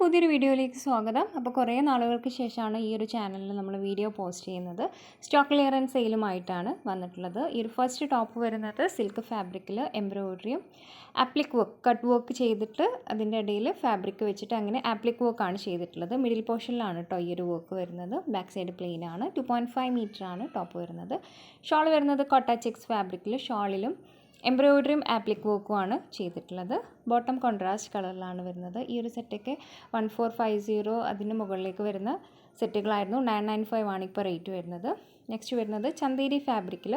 പുതിയൊരു വീഡിയോയിലേക്ക് സ്വാഗതം. അപ്പോൾ കുറേ നാളുകൾക്ക് ശേഷമാണ് ഈ ഒരു ചാനലിൽ നമ്മൾ വീഡിയോ പോസ്റ്റ് ചെയ്യുന്നത്. സ്റ്റോക്ക് ക്ലിയറൻസ് സെയിലുമായിട്ടാണ് വന്നിട്ടുള്ളത്. ഈ ഒരു ഫസ്റ്റ് ടോപ്പ് വരുന്നത് സിൽക്ക് ഫാബ്രിക്കിൽ എംബ്രോയിഡറിയും ആപ്ലിക് വർക്ക് കട്ട് വർക്ക് ചെയ്തിട്ട് അതിൻ്റെ ഇടയിൽ ഫാബ്രിക് വെച്ചിട്ട് അങ്ങനെ ആപ്ലിക് വർക്കാണ് ചെയ്തിട്ടുള്ളത്. മിഡിൽ പോർഷനിലാണ് കേട്ടോ ഈ ഒരു വർക്ക് വരുന്നത്. ബാക്ക് സൈഡ് പ്ലെയിൻ ആണ്. 2.5 മീറ്ററാണ് ടോപ്പ് വരുന്നത്. ഷോൾ വരുന്നത് കോട്ട ചെക്സ് ഫാബ്രിക്കിൽ ഷോളിലും എംബ്രോയിഡറിയും ആപ്ലിക് വർക്കുമാണ് ചെയ്തിട്ടുള്ളത്. ബോട്ടം കോൺട്രാസ്റ്റ് കളറിലാണ് വരുന്നത്. ഈ ഒരു സെറ്റൊക്കെ 1450 അതിന് മുകളിലേക്ക് വരുന്ന സെറ്റുകളായിരുന്നു. 995 ആണ് ഇപ്പോൾ റേറ്റ് വരുന്നത്. നെക്സ്റ്റ് വരുന്നത് ചന്തേരി ഫാബ്രിക്കിൽ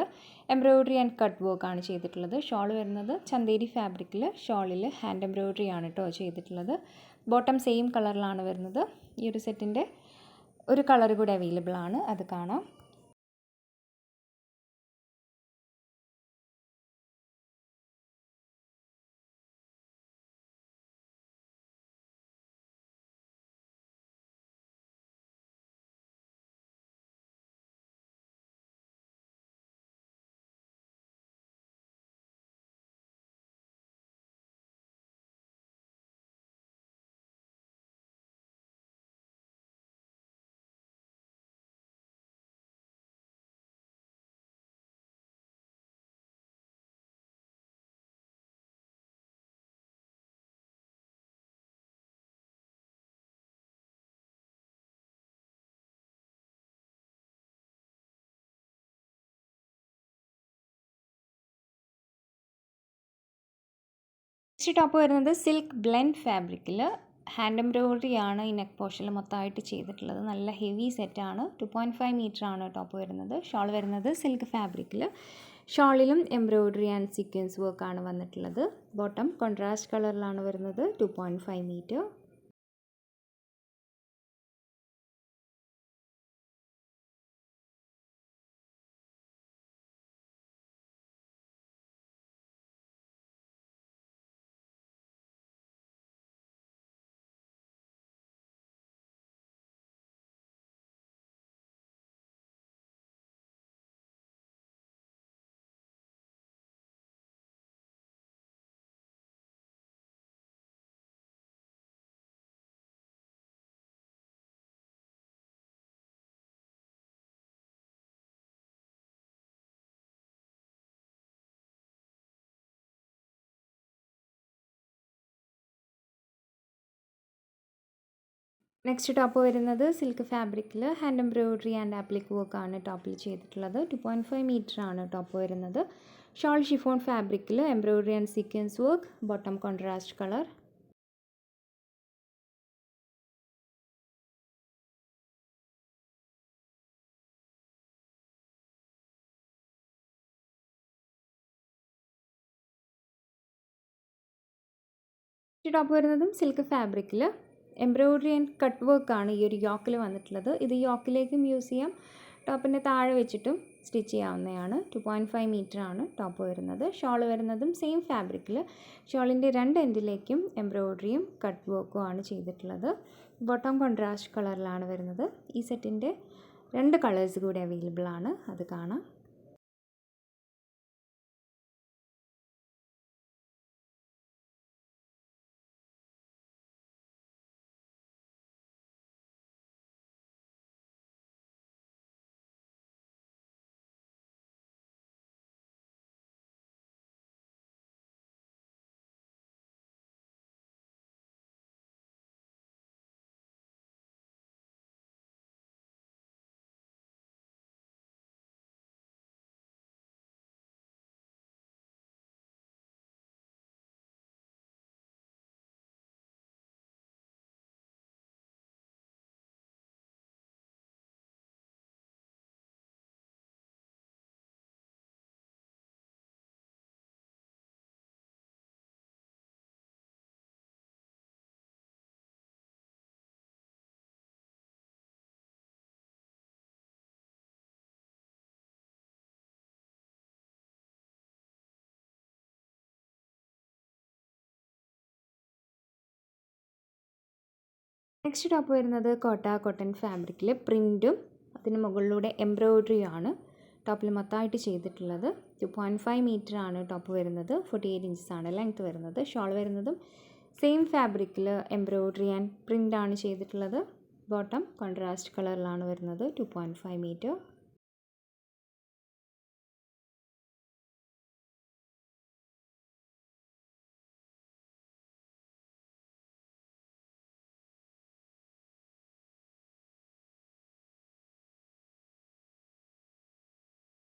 എംബ്രോയിഡറി ആൻഡ് കട്ട് വർക്കാണ് ചെയ്തിട്ടുള്ളത്. ഷോൾ വരുന്നത് ചന്തേരി ഫാബ്രിക്കിൽ ഷോളിൽ ഹാൻഡ് എംബ്രോയിഡറി ആണ് കേട്ടോ ചെയ്തിട്ടുള്ളത്. ബോട്ടം സെയിം കളറിലാണ് വരുന്നത്. ഈ ഒരു സെറ്റിൻ്റെ ഒരു കളർ കൂടി അവൈലബിൾ ആണ്, അത് കാണാം. നെക്സ്റ്റ് ടോപ്പ് വരുന്നത് സിൽക്ക് ബ്ലെൻഡ് ഫാബ്രിക്കിൽ ഹാൻഡ് എംബ്രോയിഡറി ആണ് ഈ നെക്ക് പോർഷനിൽ മൊത്തമായിട്ട് ചെയ്തിട്ടുള്ളത്. നല്ല ഹെവി സെറ്റാണ്. 2.5 മീറ്ററാണ് ടോപ്പ് വരുന്നത്. ഷോൾ വരുന്നത് സിൽക്ക് ഫാബ്രിക്കിൽ ഷോളിലും എംബ്രോയിഡറി ആൻഡ് സീക്വൻസ് വർക്കാണ് വന്നിട്ടുള്ളത്. ബോട്ടം കോൺട്രാസ്റ്റ് കളറിലാണ് വരുന്നത്. 2.5 മീറ്റർ. നെക്സ്റ്റ് ടോപ്പ് വരുന്നത് സിൽക്ക് ഫാബ്രിക്കിൽ ഹാൻഡ് എംബ്രോയിഡറി ആൻഡ് ആപ്ലിക് വർക്കാണ് ടോപ്പിൽ ചെയ്തിട്ടുള്ളത്. 2.5 മീറ്ററാണ് ടോപ്പ് വരുന്നത്. ഷോൾ ഷിഫോൺ ഫാബ്രിക്കിൽ embroidery and sequence work. Bottom contrast colour. Top വരുന്നതും സിൽക്ക് ഫാബ്രിക്കിൽ എംബ്രോയിഡറി ആൻഡ് കട്ട് വർക്കാണ് ഈ ഒരു യോക്കിൽ വന്നിട്ടുള്ളത്. ഇത് യോക്കിലേക്കും യൂസ് ചെയ്യാം, ടോപ്പിൻ്റെ താഴെ വെച്ചിട്ടും സ്റ്റിച്ച് ചെയ്യാവുന്നതാണ്. 2.5 മീറ്ററാണ് ടോപ്പ് വരുന്നത്. ഷോൾ വരുന്നതും സെയിം ഫാബ്രിക്കിൽ ഷോളിൻ്റെ രണ്ട് എൻഡിലേക്കും എംബ്രോയിഡറിയും കട്ട് വർക്കും ആണ് ചെയ്തിട്ടുള്ളത്. ബോട്ടം കോൺട്രാസ്റ്റ് കളറിലാണ് വരുന്നത്. ഈ സെറ്റിൻ്റെ രണ്ട് കളേഴ്സ് കൂടി അവൈലബിൾ ആണ്, അത് കാണാം. നെക്സ്റ്റ് ടോപ്പ് വരുന്നത് കോട്ട കോട്ടൺ ഫാബ്രിക്കിൽ പ്രിൻറ്റും അതിന് മുകളിലൂടെ എംബ്രോയിഡറിയാണ് ടോപ്പിൽ മൊത്തമായിട്ട് ചെയ്തിട്ടുള്ളത്. 2.5 മീറ്ററാണ് ടോപ്പ് വരുന്നത്. 48 ഇഞ്ചസാണ് ലെങ്ത്ത് വരുന്നത്. ഷോൾ വരുന്നതും സെയിം ഫാബ്രിക്കിൽ എംബ്രോയ്ഡറി ആൻഡ് പ്രിൻ്റ് ആണ് ചെയ്തിട്ടുള്ളത്. ബോട്ടം കോൺട്രാസ്റ്റ് കളറിലാണ് വരുന്നത്. 2.5 മീറ്റർ.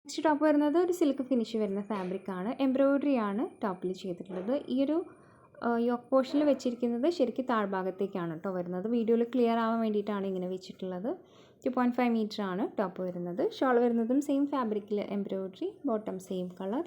നെക്സ്റ്റ് ടോപ്പ് വരുന്നത് ഒരു സിൽക്ക് ഫിനിഷ് വരുന്ന ഫാബ്രിക്കാണ്. എംബ്രോയ്ഡറി ആണ് ടോപ്പിൽ ചെയ്തിട്ടുള്ളത്. ഈ ഒരു യോക്ക് പോർഷനിൽ വെച്ചിരിക്കുന്നത് ശരിക്കും താഴ്ഭാഗത്തേക്കാണ് കേട്ടോ വരുന്നത്. വീഡിയോയിൽ ക്ലിയർ ആവാൻ വേണ്ടിയിട്ടാണ് ഇങ്ങനെ വെച്ചിട്ടുള്ളത്. 2.5 മീറ്റർ ആണ് ടോപ്പ് വരുന്നത്. ഷോൾ വരുന്നതും സെയിം ഫാബ്രിക്കിൽ embroidery, bottom same colour.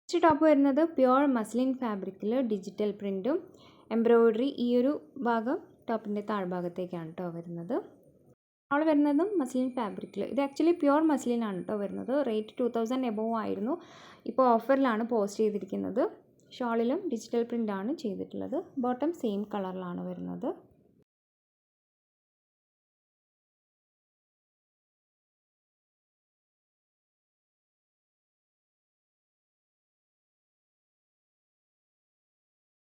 Next top വരുന്നത് പ്യുവർ മസ്ലിൻ ഫാബ്രിക്കിൽ ഡിജിറ്റൽ പ്രിൻറ്റും എംബ്രോയ്ഡറി ഈ ഒരു ഭാഗം ടോപ്പിൻ്റെ താഴ്ഭാഗത്തേക്കാണ് കേട്ടോ വരുന്നത്. ഷോൾ വരുന്നതും മസ്ലിൻ ഫാബ്രിക്കിൽ. ഇത് ആക്ച്വലി പ്യുവർ മസ്ലിൻ ആണ് കേട്ടോ വരുന്നത്. റേറ്റ് 2000 എബോവ് ആയിരുന്നു. ഇപ്പോൾ ഓഫറിലാണ് പോസ്റ്റ് ചെയ്തിരിക്കുന്നത്. ഷോളിലും ഡിജിറ്റൽ പ്രിൻ്റ് ആണ് ചെയ്തിട്ടുള്ളത്. ബോട്ടം സെയിം കളറിലാണ് വരുന്നത്.